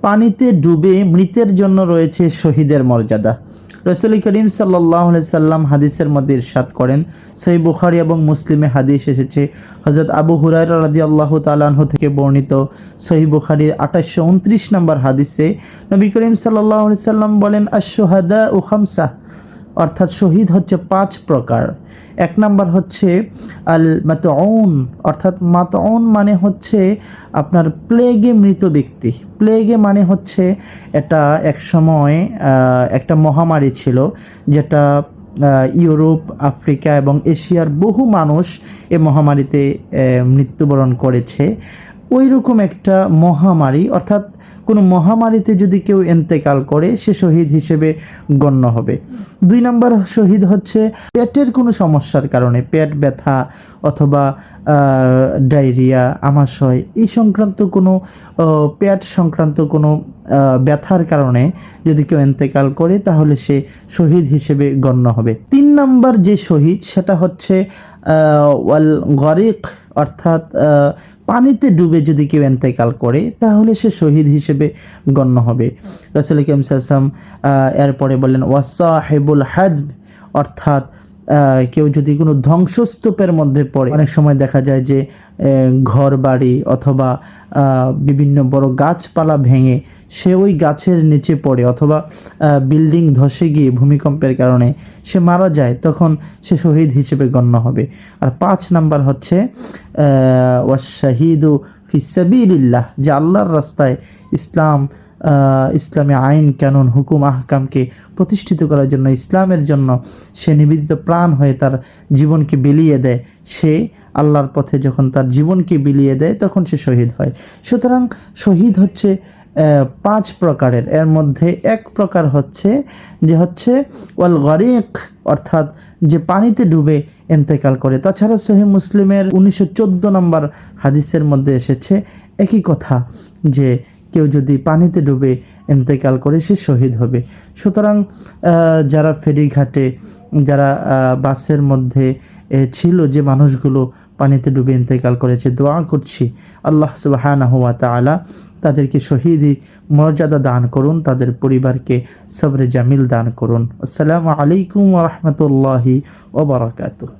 পানিতে ডুবে মৃতের জন্য রয়েছে শহীদের মর্যাদা। রাসূল করিম সাল্লাল্লাহু আলাইহি সাল্লাম হাদিসের মধ্যে ইরশাদ করেন, সহিহ বুখারী এবং মুসলিমে হাদিস এসেছে, হযরত আবু হুরায়রা রাদিয়াল্লাহু তাআলা আনহু থেকে বর্ণিত সহিহ বুখারীর 2829 নম্বর হাদিসে নবী করিম সাল্লাল্লাহু আলাইহি সাল্লাম বলেন, আশ-শুহাদাউ খামসা, অর্থাৎ শহীদ হচ্ছে 5 প্রকার। এক নাম্বার হচ্ছে আল মাতউন, অর্থাৎ মাতউন মানে হচ্ছে আপনার প্লেগে মৃত ব্যক্তি। প্লেগে মানে হচ্ছে এটা এক সময় একটা মহামারী ছিল, যেটা ইউরোপ, আফ্রিকা এবং এশিয়ার বহু মানুষ এই মহামারীতে মৃত্যুবরণ করেছে। ওই রকম একটা মহামারী, অর্থাৎ কোনো মহামারীতে যদি কেউ ইন্তেকাল করে সে শহীদ হিসেবে গণ্য হবে। 2 নম্বর শহীদ হচ্ছে পেটের কোনো সমস্যার কারণে, পেট ব্যথা অথবা ডায়রিয়া, আমাশয় এই সংক্রান্ত কোনো পেট সংক্রান্ত কোনো ব্যথার কারণে যদি কেউ ইন্তেকাল করে তাহলে সে শহীদ হিসেবে গণ্য হবে। 3 নম্বর যে শহীদ সেটা হচ্ছে ওয়াল গরিক, অর্থাৎ পানিতে ডুবে যদি কেউ ইন্তেকাল করে তাহলে সে শহীদ হিসেবে গণ্য হবে। রাসূল করিম সাল্লাল্লাহু আলাইহি ওয়াসাল্লাম এরপরে বললেন ওয়াসাহিবুল হাদব, অর্থাৎ কেউ যদি কোনো ধ্বংসস্তূপের মধ্যে পড়ে, অনেক সময় দেখা যায় যে ঘর বাড়ি অথবা বিভিন্ন বড় গাছপালা ভেঙে সে ওই গাছের নিচে পড়ে, অথবা বিল্ডিং ধসে গিয়ে ভূমিকম্পের কারণে সে মারা যায়, তখন সে শহীদ হিসেবে গণ্য হবে। আর 5 নাম্বার হচ্ছে ওয়াশাহিদু ফিস সাবিলিল্লাহ, যে আল্লাহর রাস্তায় ইসলামী আইন কানুন হুকুম আহকামকে প্রতিষ্ঠিত করার জন্য, ইসলামের জন্য সে নিবেদিত প্রাণ হয়ে তার জীবনকে বিলিয়ে দেয়। সে আল্লাহর পথে যখন তার জীবনকে বিলিয়ে দেয় তখন সে শহীদ হয়। সুতরাং শহীদ হচ্ছে 5 প্রকারের। এর মধ্যে এক প্রকার হচ্ছে ওয়াল গরিক, অর্থাৎ যে পানিতে ডুবে ইন্তেকাল করে। তাছাড়া সহিহ মুসলিমের 1914 নম্বর হাদিসের মধ্যে এসেছে একই কথা, যে কেউ যদি পানিতে ডুবে ইন্তেকাল করে সে শহীদ হবে। সুতরাং যারা ফেরিঘাটে, যারা বাসের মধ্যে ছিল, যে মানুষগুলো পানিতে ডুবে ইন্তেকাল করেছে, দোয়া করছি আল্লাহ সুবহানাহু ওয়া তাআলা তাদেরকে শহীদি মর্যাদা দান করুন, তাদের পরিবারকে সবরে জামিল দান করুন। আসসালামু আলাইকুম ওয়া রাহমাতুল্লাহি ওয়া বারাকাতুহু।